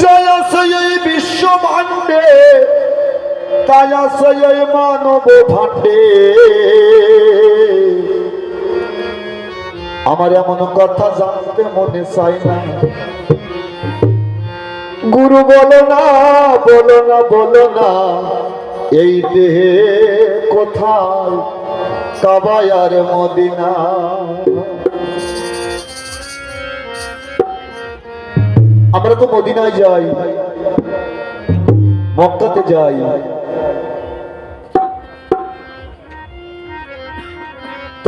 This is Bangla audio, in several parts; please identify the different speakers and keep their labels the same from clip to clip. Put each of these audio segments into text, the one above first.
Speaker 1: জয় আছে এই বিশ্ব ভাণ্ডে, তাই আছে এই মানব ভাণ্ডে। আমার এমন কথা জানতে মনে চাই না, গুরু বলো না বলো না বলো না, এই দেহে কোথায় কাবা আর মদিনা। আমরা তো মদিনায় যাই, মক্কাতে যাই,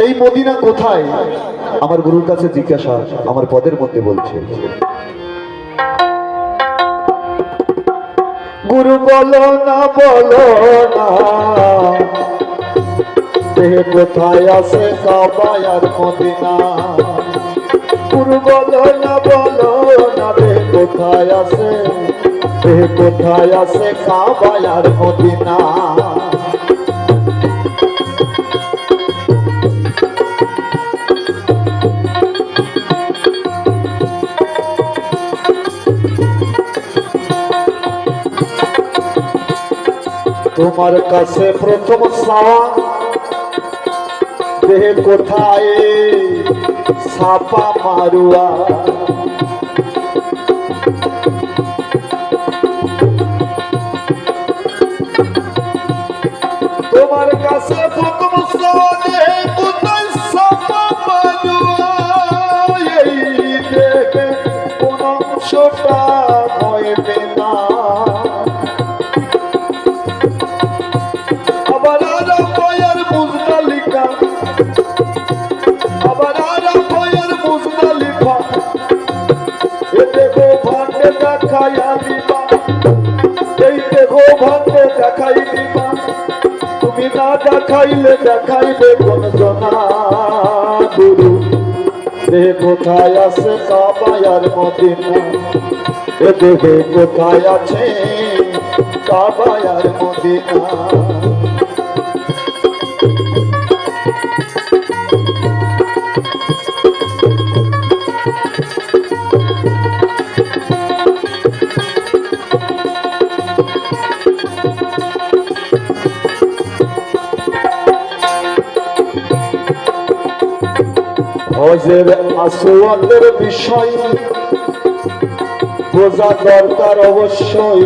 Speaker 1: এই মদিনা কোথায়? আমার গুরুর কাছে জিজ্ঞাসা, আমার পদের মধ্যে বলছে, গুরু বলো না বলো না, দেহে কোথায় আছে কাবা আর মদিনা। গুরু বলো না বলো না, দেহে কোথায় আছে, দেহে কোথায় আছে কাবা আর মদিনা। তোমার কাছে প্রথম চাওয়া, দেহে কোথায় ছাপা মারুয়া। তোমার কাছে প্রথম চাওয়া, দেহে কোথায় ছাপা মারুয়া। এই দেহে কোন অংশটা হইবে না, তুমি না দেখাইলে দেখাইবে কোন জনা। গুরু দেহে কোথায় আছে কাবা আর মদিনা, এ দেহে কোথায় আছে কাবা আর মদিনা। হজের আসওয়াদের বিষয় বোঝা দরকার অবশ্যই,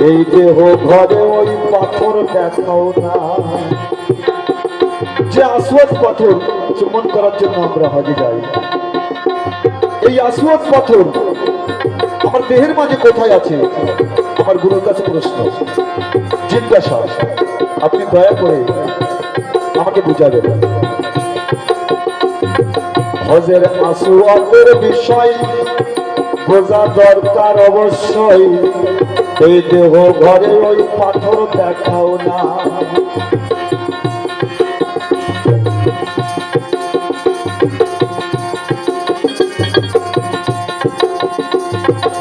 Speaker 1: এই দেহ ঘরে ওই পাথর দেখাও না। যে আসওয়াদ পাথর চুম্বন করার জন্য আমরা হজে যাই, এই আসওয়াদ পাথর আমার দেহের মাঝে কোথায় আছে? আমার গুরুর কাছে প্রশ্ন, জিজ্ঞাসা, আপনি দয়া করে আমাকে বুঝাবেন। হজের আসওয়াদের বিষয় বোঝা দরকার অবশ্যই, এই দেহ ঘরে ওই পাথর দেখাও না।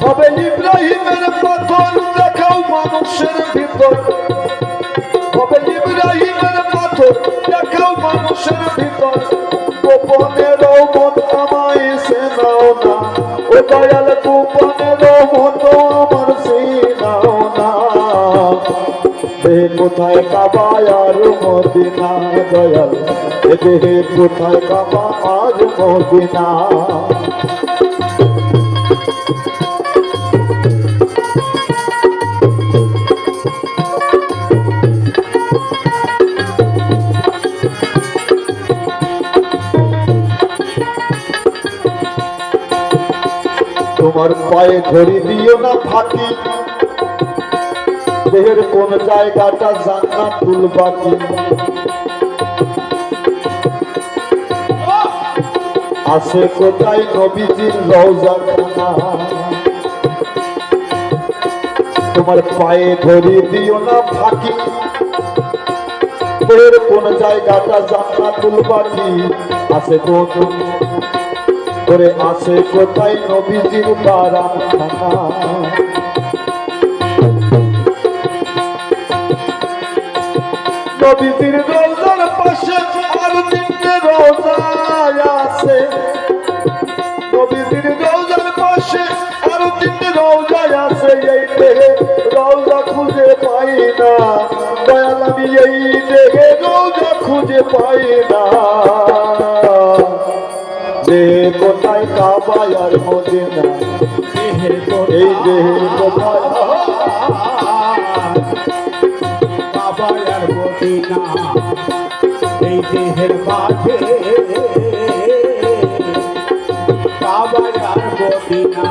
Speaker 1: তবে ইব্রাহিমের পাথর দেখাও মানুষের ভিতর, তবে ইব্রাহিমের পাথর দেখাও মানুষের ভিতর। গোপনের মত আমায় চেনাও না, ও দয়াল গোপনের মত আমার চেনাও না। দেহে কোথায় কাবা আর মদিনা, দয়াল এ দেহে কোথায় কাবা আর মদিনা। তোমার পায়ে ধরি দিও না ফাঁকি, দেহের কোন জায়গাটা জান্নাতুল বাকি। আছে কোথায় নবীজির রওজাখানা, তোমার পায়ে ধরি দিও না ফাঁকি, দেহের কোন জায়গাটা জান্নাতুল বাকি। আছে কোন করে আছে কোথায় নবীজির বারাখানা। নবীজির রওজার পাশে আর তিনটে রওজা আছে, খুঁজে পাই না, যে কোথায় কাবা আর মদিনা, এই দেহের কোথায়
Speaker 2: কাবা আর মদিনা, এই দেহের মাঝে কাবা আর মদিনা।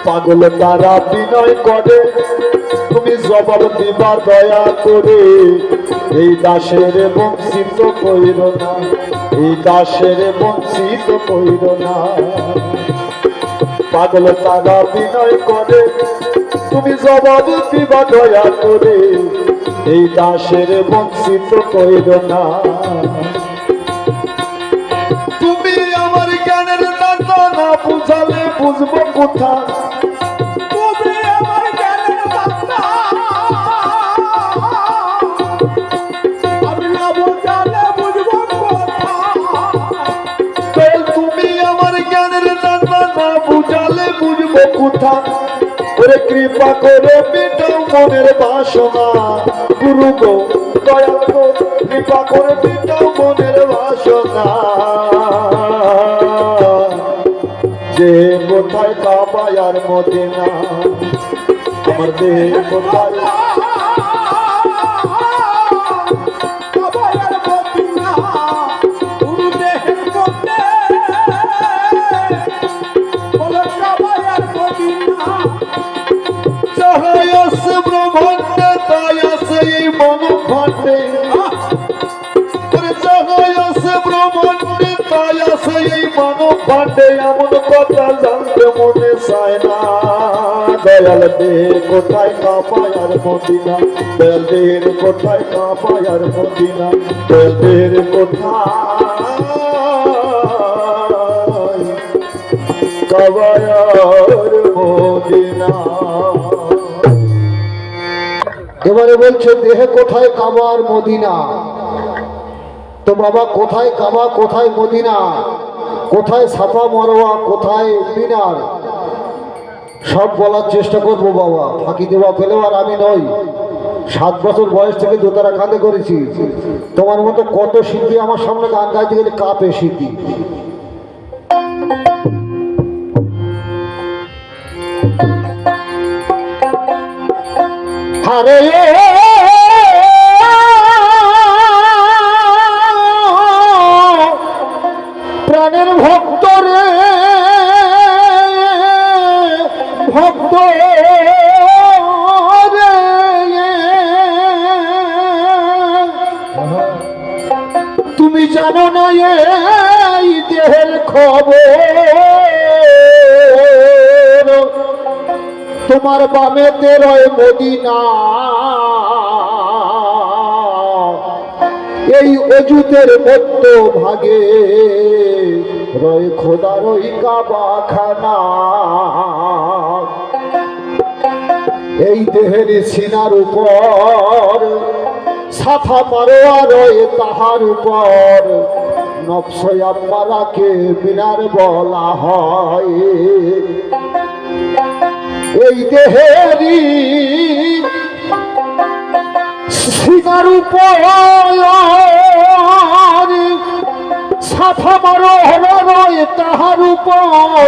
Speaker 1: পাগল তারা বিনয় করে, তুমি জবাব দিবা দয়া করে, এই দাসের বঞ্চিত কইর না, এই দাসের বঞ্চিত কইর না। পাগল তারা বিনয় করে, তুমি জবাব দিবা দয়া করে, এই দাসের বঞ্চিত কইর না। তুমি আমার জ্ঞানের দাতা, না বুঝালে বুঝবো কোথা,
Speaker 2: তুমি আমার জ্ঞানের দাতা, আমি না বুঝালে বুঝবো কথা।
Speaker 1: তুমি আমার জ্ঞানের দাতা, না বুঝালে বুঝবো কোথা। ওরে কৃপা করে মিটাও মনের বাসনা, গুরু গো দয়াল গো, কৃপা করে মিটাও মনের বাসনা। যে কোথায় কাবা আর মদিনা, আমার দেহে কোথায়
Speaker 2: কাবা আর মদিনা, গুরু দেহের মধ্যে বলো কাবা আর মদিনা।
Speaker 1: যাহাই আছে ব্রহ্মাণ্ডে, তাই আছে এই মনখণ্ডে। যাহাই আছে ব্রহ্মাণ্ডে, তাই আছে এই মনখণ্ডে। এমন কথা জানতে মনে চায় না, দয়াল দেহ কোথায় কাবা আর মদিনা, দয়াল দেহের কোথায় কাবা আর মদিনা, দয়াল দেহের কোথায় কাবা আর মদিনা। এবারে বলছে দেহে কোথায় কাবা আর মদিনা। তো বাবা কোথায় কাবা, কোথায় মদিনা, কোথায় সাফা মারওয়া, কোথায় মিনার, সব বলার চেষ্টা করবো বাবা। ফাঁকি দেওয়া ফেলেও আর আমি নই। 7 বছর বয়স থেকে দোতারা কাঁধে করেছি। তোমার মতো কত শিল্পী আমার সামনে গান গাইতে গেলে কাঁপে শিল্পী। আরে প্রাণের ভক্ত রে, ভক্ত রে, তুমি জানো না এই দেহের খবর, তোমার বামেতে রয় মদিনা, এই অজুতের মধ্য ভাগে রয় খোদার ওই কাবাখানা। এই দেহের সিনার উপর সাফা মারোয়া রয়ে, তাহার উপর নফসে আম্মারাকে মিনার বলা হয়। এই দেহেরই সিনার উপর সাফা মারোয়া রয়ে, তাহার উপর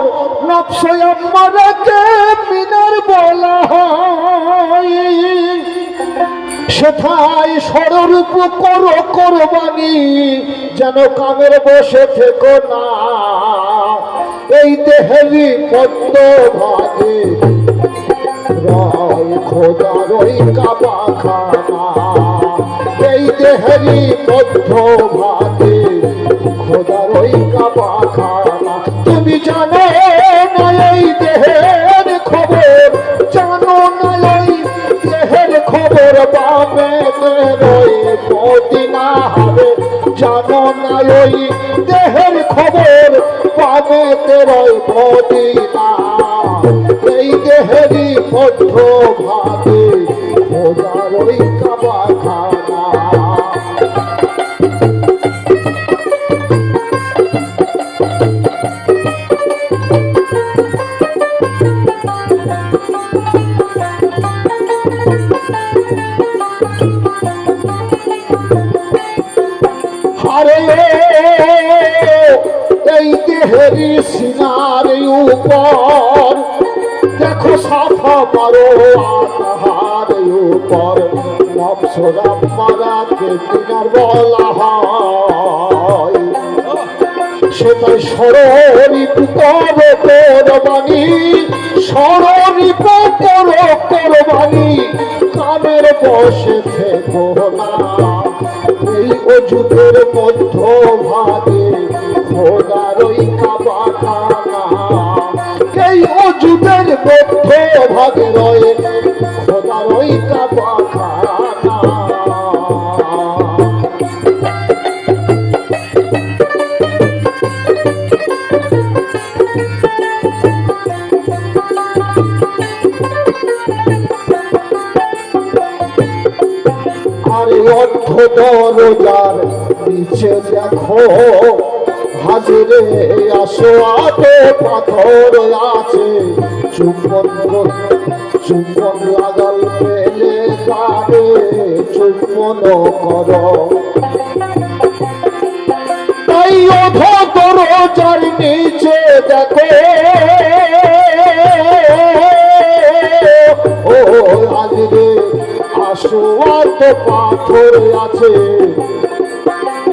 Speaker 1: নফসে আম্মারাকে মিনার বলা হয়। সেথায় ষড়রূপ করো কোরবানি, যেন কামের বসে থেকো না। এই দেহেরই মধ্য ভাগে রয় খোদার ওই কাবাখানা, এই দেহেরই মধ্য ভাগে খোদার ওই কাবাখানা। তুমি জানো না এই দেহের খবর, জানো না এই দেহের খবর, বামে রয়ে মদিনা হবে। জানো না ওই দেহের খবর, বামে রয় মদিনা। এই দেহেরই মধ্য ভাগে খোদার ওই কাবাখানা। এই দেহেরি সিনার উপর দেখো সাফা মারো আধার উপর নবসরা মারাকে কিনার বলা হয় সেটাই স্মরণিপ করো কোরবানি স্মরণিপ করো কোরবানি কামের বসে থেকো না এই অযুগের মধ্য ভাগে খোদার ওই কাবাখানা এই অযুগের মধ্য ভাগে রয়ে খোদার ওই কাবাখানা আরে অর্ধ দরজার নিচে দেখো হাজিরে আসো আতে পাথর আছে চুম্বন লাগাল পেলে কারে চুম্বন করো তাই অর্ধ দরজার নিচে দেখো ও হাজিরে আসোয়াত পাথর আছে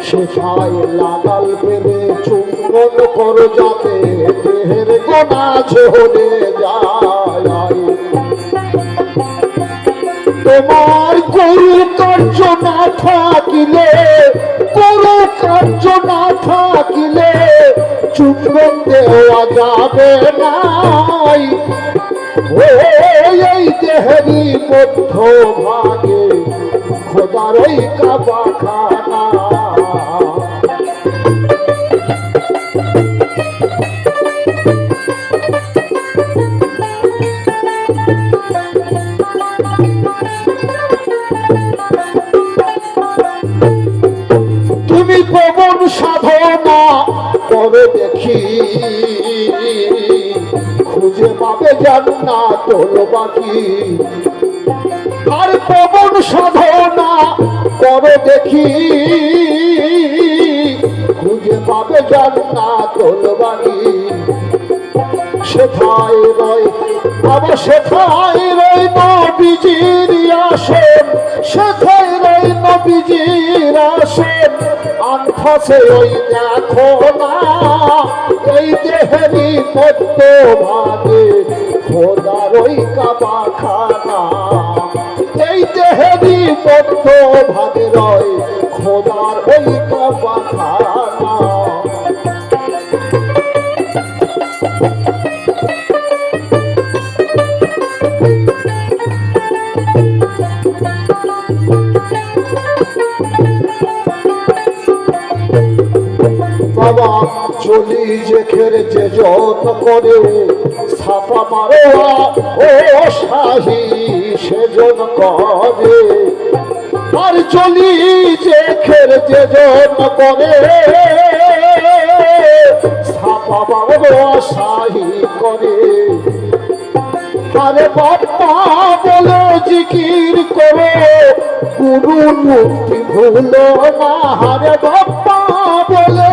Speaker 1: সেটাই লাগাল পেলে চুম্বন করো যাতে দেহের গোনা ঝরে যায় তোমার গরু কার্য না থাকিলে চুম্বন দেওয়া যাবে নাই এই দেহেরি মধ্য ভাগে খোদার ওই কাবাখানা তুমি পবন সাধনা করে দেখি খুঁজে পাবে জান্নাত বাকি আর পবন সাধনা করে দেখি খুঁজে পাবে জান্নাত বাকি সেথায় রয় বাবা সেথায় রয় নবীজির আসেন সেথায় রয় নবীজির আসেন আনফাসে ওই দেখো না এই দেহেরি মধ্য ভাগে খোদার ওই কাবাখানা এই দেহেরি মধ্য ভাগে রয় খোদার ওই কাবাখানা বাবা চলি যেখের যে যত করে ছাপা মারোয়া ও শাহী সেজন করে আর চলি যেখের যে যত করে ছাপা মারোয়া শাহী করে আরে বাপ্পা বলে জিকির করো গুরু মুক্তি ভুলো না আরে বাপ্পা বলে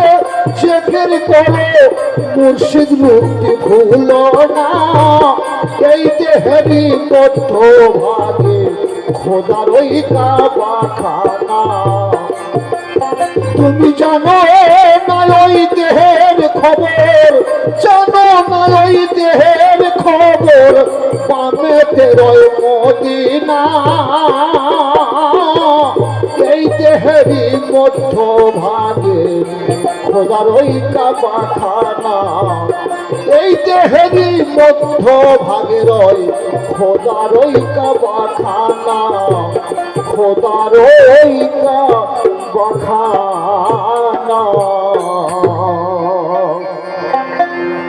Speaker 1: জিকির করো মুর্শিদ মুক্তি ভুলো না এই দেহেরি মধ্য ভাগে খোদার ওই কাবাখানা তুমি জানো না ওই দেহের খবর জানো না ওই দেহের খবর পামেতে রয় মদিনা এই দেহেরি মধ্য ভাগে খোদার ওই কাবাখানা এই দেহেরি মধ্য ভাগে রয় খোদার ওই কাবাখানা খোদার ওই কাবাখানা